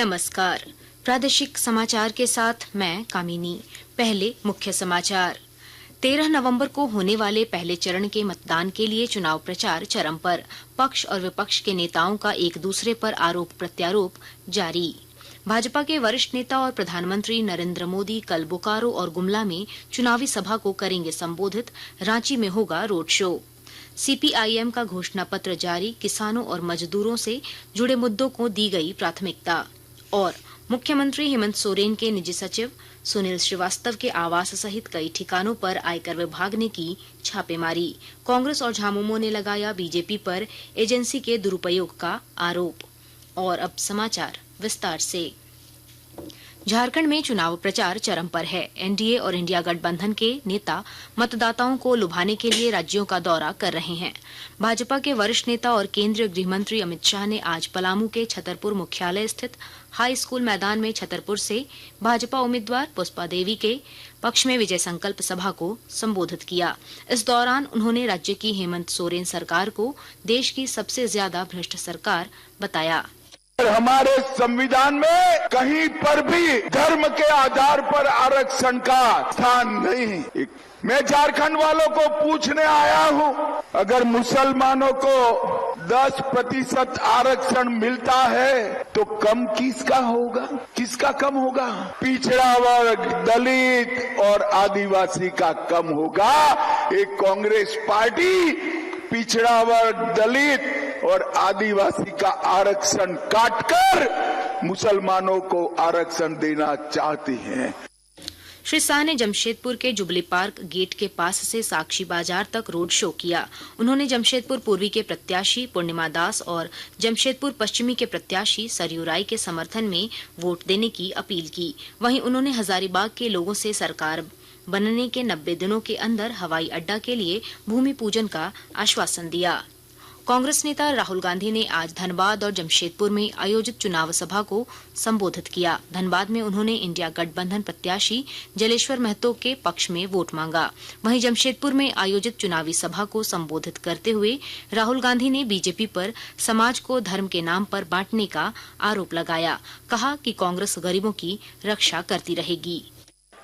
नमस्कार। प्रादेशिक समाचार के साथ मैं कामिनी। पहले मुख्य समाचार। 13 नवंबर को होने वाले पहले चरण के मतदान के लिए चुनाव प्रचार चरम पर। पक्ष और विपक्ष के नेताओं का एक दूसरे पर आरोप प्रत्यारोप जारी। भाजपा के वरिष्ठ नेता और प्रधानमंत्री नरेंद्र मोदी कल बोकारो और गुमला में चुनावी सभा को करेंगे संबोधित। रांची में होगा रोड शो। सीपीआईएम का घोषणा पत्र जारी। किसानों और मजदूरों से जुड़े मुद्दों को दी गई प्राथमिकता। और मुख्यमंत्री हेमंत सोरेन के निजी सचिव सुनील श्रीवास्तव के आवास सहित कई ठिकानों पर आयकर विभाग ने की छापेमारी। कांग्रेस और झामुमो ने लगाया बीजेपी पर एजेंसी के दुरुपयोग का आरोप। और अब समाचार विस्तार से। झारखंड में चुनाव प्रचार चरम पर है। एनडीए और इंडिया गठबंधन के नेता मतदाताओं को लुभाने के लिए राज्यों का दौरा कर रहे हैं। भाजपा के वरिष्ठ नेता और केंद्रीय गृह मंत्री अमित शाह ने आज पलामू के छतरपुर मुख्यालय स्थित हाई स्कूल मैदान में छतरपुर से भाजपा उम्मीदवार पुष्पा देवी के पक्ष में विजय संकल्प सभा को संबोधित किया। इस दौरान उन्होंने राज्य की हेमंत सोरेन सरकार को देश की सबसे ज्यादा भ्रष्ट सरकार बताया। हमारे संविधान में कहीं पर भी धर्म के आधार पर आरक्षण का स्थान नहीं। मैं झारखंड वालों को पूछने आया हूं, अगर मुसलमानों को 10% आरक्षण मिलता है तो कम किसका होगा, किसका कम होगा? पिछड़ा वर्ग, दलित और आदिवासी का कम होगा। एक कांग्रेस पार्टी पिछड़ा वर्ग, दलित और आदिवासी का आरक्षण काटकर मुसलमानों को आरक्षण देना चाहती है। श्री शाह ने जमशेदपुर के जुबली पार्क गेट के पास से साक्षी बाजार तक रोड शो किया। उन्होंने जमशेदपुर पूर्वी के प्रत्याशी पूर्णिमा दास और जमशेदपुर पश्चिमी के प्रत्याशी सरयू राय के समर्थन में वोट देने की अपील की। वहीं उन्होंने हजारीबाग के लोगों से सरकार बनने के 90 दिनों के अंदर हवाई अड्डा के लिए भूमि पूजन का आश्वासन दिया। कांग्रेस नेता राहुल गांधी ने आज धनबाद और जमशेदपुर में आयोजित चुनाव सभा को संबोधित किया। धनबाद में उन्होंने इंडिया गठबंधन प्रत्याशी जलेश्वर महतो के पक्ष में वोट मांगा। वहीं जमशेदपुर में आयोजित चुनावी सभा को संबोधित करते हुए राहुल गांधी ने बीजेपी पर समाज को धर्म के नाम पर बांटने का आरोप लगाया। कहा कि कांग्रेस गरीबों की रक्षा करती रहेगी।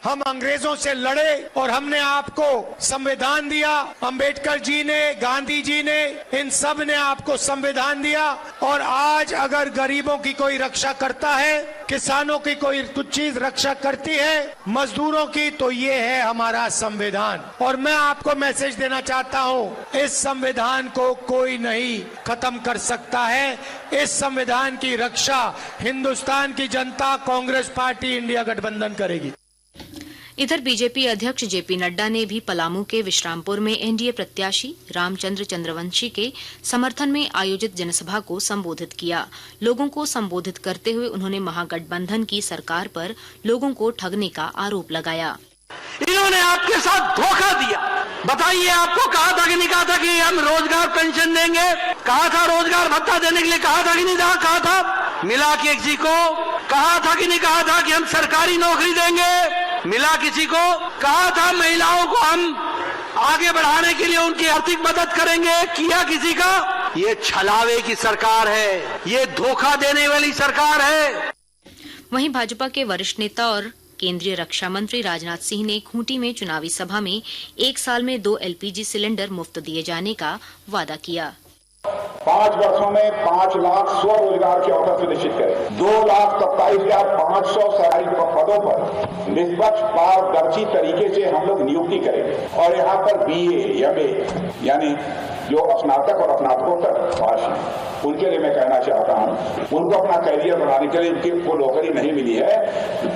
हम अंग्रेजों से लड़े और हमने आपको संविधान दिया। अंबेडकर जी ने, गांधी जी ने, इन सब ने आपको संविधान दिया। और आज अगर गरीबों की कोई रक्षा करता है, किसानों की कोई कुछ चीज रक्षा करती है, मजदूरों की, तो ये है हमारा संविधान। और मैं आपको मैसेज देना चाहता हूँ, इस संविधान को कोई नहीं खत्म कर सकता है। इस संविधान की रक्षा हिंदुस्तान की जनता, कांग्रेस पार्टी, इंडिया गठबंधन करेगी। इधर बीजेपी अध्यक्ष जेपी नड्डा ने भी पलामू के विश्रामपुर में एनडीए प्रत्याशी रामचंद्र चंद्रवंशी के समर्थन में आयोजित जनसभा को संबोधित किया। लोगों को संबोधित करते हुए उन्होंने महागठबंधन की सरकार पर लोगों को ठगने का आरोप लगाया। इन्होंने आपके साथ धोखा दिया। बताइए, आपको कहा था कि नहीं कहा था कि हम रोजगार पेंशन देंगे? कहा था रोजगार भत्ता देने के लिए? कहा था कि नहीं कहा था? मिला किसी को? कहा था कि नहीं कहा था कि हम सरकारी नौकरी देंगे? मिला किसी को? कहा था महिलाओं को हम आगे बढ़ाने के लिए उनकी आर्थिक मदद करेंगे? किया किसी का? ये छलावे की सरकार है, ये धोखा देने वाली सरकार है। वहीं भाजपा के वरिष्ठ नेता और केंद्रीय रक्षा मंत्री राजनाथ सिंह ने खूंटी में चुनावी सभा में 1 साल में 2 एलपीजी सिलेंडर मुफ्त दिए जाने का वादा किया। 5 वर्षों में 5 लाख स्वरोजगार के अवसर सुनिश्चित करें। 2,27,500 सरकारी पदों पर निष्पक्ष पारदर्शी तरीके से हम लोग नियुक्ति करेंगे। और यहाँ पर BA, MA यानी जो स्नातक और स्नातकोत्तर पास हैं, उनके लिए मैं कहना चाहता हूँ, उनको अपना कैरियर बनाने के लिए उनको नौकरी नहीं मिली है,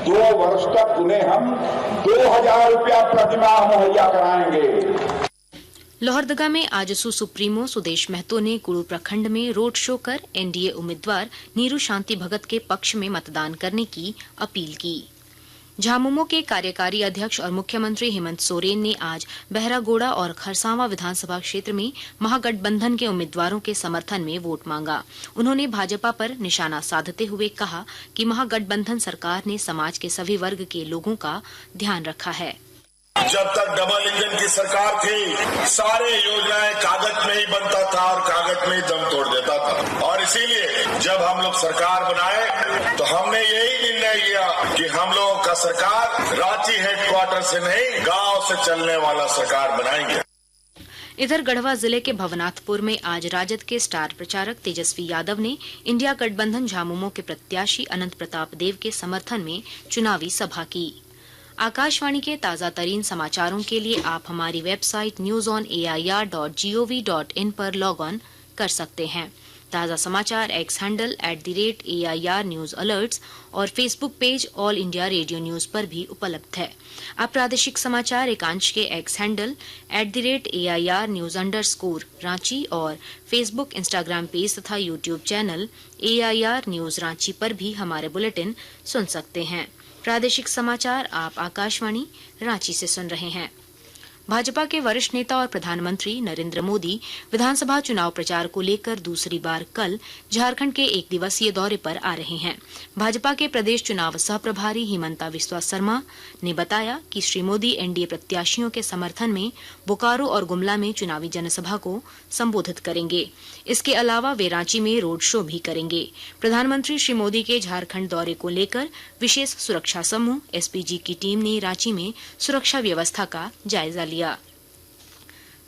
2 वर्ष तक उन्हें हम 2,000 रुपया प्रतिमाह मुहैया कराएंगे। लोहरदगा में आजसू सुप्रीमो सुदेश महतो ने कुड़ू प्रखंड में रोड शो कर एनडीए उम्मीदवार नीरू शांति भगत के पक्ष में मतदान करने की अपील की। झामुमो के कार्यकारी अध्यक्ष और मुख्यमंत्री हेमंत सोरेन ने आज बहरागोड़ा और खरसावां विधानसभा क्षेत्र में महागठबंधन के उम्मीदवारों के समर्थन में वोट मांगा। उन्होंने भाजपा पर निशाना साधते हुए कहा कि महागठबंधन सरकार ने समाज के सभी वर्ग के लोगों का ध्यान रखा है। जब तक डबल इंजन की सरकार थी, सारे योजनाएं कागज में ही बनता था और कागज में ही दम तोड़ देता था। और इसीलिए जब हम लोग सरकार बनाए तो हमने निर्णय लिया कि हम लोगों का सरकार रांची हेडक्वार्टर से नहीं, गांव से चलने वाला सरकार बनाएंगे। इधर गढ़वा जिले के भवनाथपुर में आज राजद के स्टार प्रचारक तेजस्वी यादव ने इंडिया गठबंधन झामुमो के प्रत्याशी अनंत प्रताप देव के समर्थन में चुनावी सभा की। आकाशवाणी के ताजा तरीन समाचारों के लिए आप हमारी वेबसाइट newsonair.gov.in पर लॉग ऑन कर सकते हैं। ताजा समाचार X handle @AIR news alerts और Facebook page all India radio news पर भी उपलब्ध है। अब प्रादेशिक समाचार एकांश के X handle @AIR news _ Ranchi और फेसबुक, इंस्टाग्राम पेज तथा YouTube channel AIR news Ranchi पर भी हमारे बुलेटिन सुन सकते हैं। प्रादेशिक समाचार आप आकाशवाणी रांची से सुन रहे हैं। भाजपा के वरिष्ठ नेता और प्रधानमंत्री नरेंद्र मोदी विधानसभा चुनाव प्रचार को लेकर दूसरी बार कल झारखंड के एक दिवसीय दौरे पर आ रहे हैं। भाजपा के प्रदेश चुनाव सह प्रभारी हिमंता बिस्वा शर्मा ने बताया कि श्री मोदी एनडीए प्रत्याशियों के समर्थन में बोकारो और गुमला में चुनावी जनसभा को संबोधित करेंगे। इसके अलावा वे रांची में रोड शो भी करेंगे। प्रधानमंत्री श्री मोदी के झारखंड दौरे को लेकर विशेष सुरक्षा समूह एसपीजी की टीम ने रांची में सुरक्षा व्यवस्था का जायजा लिया।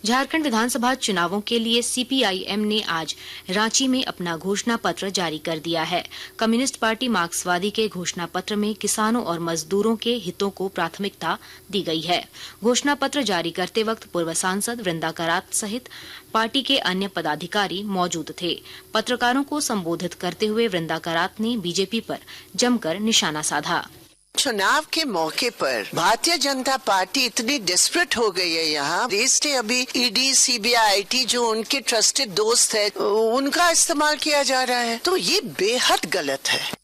झारखंड विधानसभा चुनावों के लिए सीपीआईएम ने आज रांची में अपना घोषणा पत्र जारी कर दिया है। कम्युनिस्ट पार्टी मार्क्सवादी के घोषणा पत्र में किसानों और मजदूरों के हितों को प्राथमिकता दी गई है। घोषणा पत्र जारी करते वक्त पूर्व सांसद वृंदा करात सहित पार्टी के अन्य पदाधिकारी मौजूद थे। पत्रकारों को संबोधित करते हुए वृंदा करात ने बीजेपी पर जमकर निशाना साधा। चुनाव के मौके पर भारतीय जनता पार्टी इतनी डेस्परेट हो गई है। यहाँ देश ने अभी ईडी, सीबीआई, आईटी जो उनके ट्रस्टेड दोस्त है उनका इस्तेमाल किया जा रहा है, तो ये बेहद गलत है।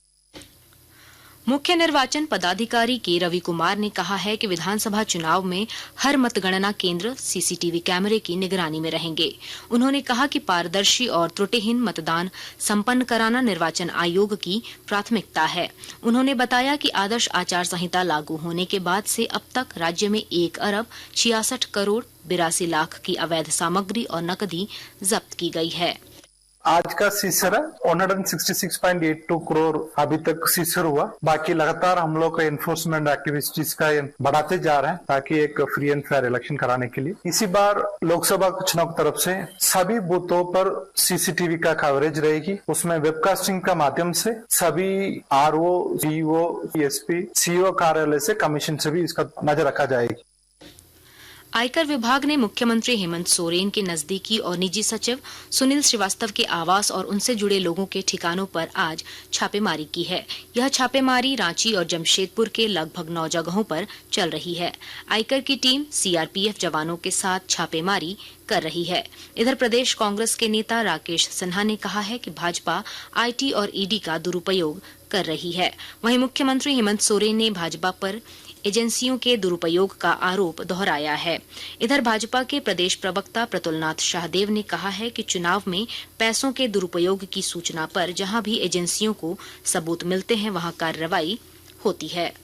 मुख्य निर्वाचन पदाधिकारी के रवि कुमार ने कहा है कि विधानसभा चुनाव में हर मतगणना केंद्र सीसीटीवी कैमरे की निगरानी में रहेंगे। उन्होंने कहा कि पारदर्शी और त्रुटिहीन मतदान संपन्न कराना निर्वाचन आयोग की प्राथमिकता है। उन्होंने बताया कि आदर्श आचार संहिता लागू होने के बाद से अब तक राज्य में 1 अरब 66 करोड़ 82 लाख की अवैध सामग्री और नकदी जब्त की गई है। आज का सीजर 166.82 करोड़ अभी तक सीजर हुआ। बाकी लगातार हम लोग का एनफोर्समेंट एक्टिविटीज का बढ़ाते जा रहे हैं ताकि एक फ्री एंड फेयर इलेक्शन कराने के लिए। इसी बार लोकसभा चुनाव की तरफ से सभी बूथों पर सीसीटीवी का कवरेज रहेगी। उसमें वेबकास्टिंग का माध्यम से सभी आरओ, डीओ, एसपी, सीओ कार्यालय से कमीशन से भी इसका नजर रखा जाएगी। आयकर विभाग ने मुख्यमंत्री हेमंत सोरेन के नजदीकी और निजी सचिव सुनील श्रीवास्तव के आवास और उनसे जुड़े लोगों के ठिकानों पर आज छापेमारी की है। यह छापेमारी रांची और जमशेदपुर के लगभग 9 जगहों पर चल रही है। आयकर की टीम सीआरपीएफ जवानों के साथ छापेमारी कर रही है। इधर प्रदेश कांग्रेस के नेता राकेश सिन्हा ने कहा है कि भाजपा आईटी और ईडी का दुरुपयोग कर रही है। वहीं मुख्यमंत्री हेमंत सोरेन ने भाजपा पर एजेंसियों के दुरुपयोग का आरोप दोहराया है। इधर भाजपा के प्रदेश प्रवक्ता प्रतुलनाथ शाहदेव ने कहा है कि चुनाव में पैसों के दुरुपयोग की सूचना पर जहां भी एजेंसियों को सबूत मिलते हैं वहां कार्रवाई होती है।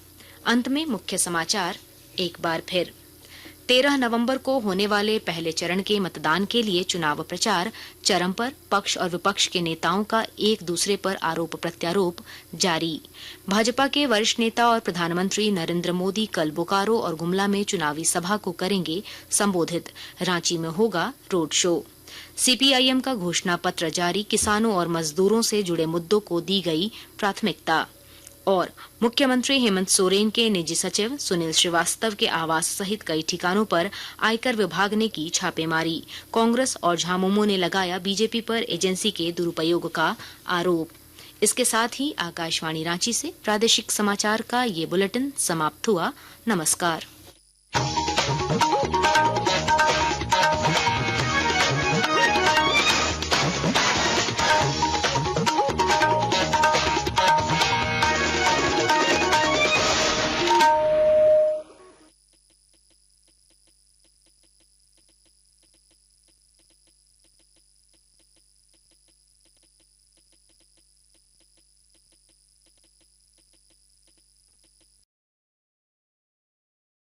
अंत में मुख्य समाचार एक बार फिर। 13 नवंबर को होने वाले पहले चरण के मतदान के लिए चुनाव प्रचार चरम पर। पक्ष और विपक्ष के नेताओं का एक दूसरे पर आरोप प्रत्यारोप जारी। भाजपा के वरिष्ठ नेता और प्रधानमंत्री नरेंद्र मोदी कल बोकारो और गुमला में चुनावी सभा को करेंगे संबोधित। रांची में होगा रोड शो। सीपीआईएम का घोषणा पत्र जारी। किसानों और मजदूरों से जुड़े मुद्दों को दी गई प्राथमिकता। और मुख्यमंत्री हेमंत सोरेन के निजी सचिव सुनील श्रीवास्तव के आवास सहित कई ठिकानों पर आयकर विभाग ने की छापेमारी। कांग्रेस और झामुमो ने लगाया बीजेपी पर एजेंसी के दुरुपयोग का आरोप। इसके साथ ही आकाशवाणी रांची से प्रादेशिक समाचार का ये बुलेटिन समाप्त हुआ। नमस्कार।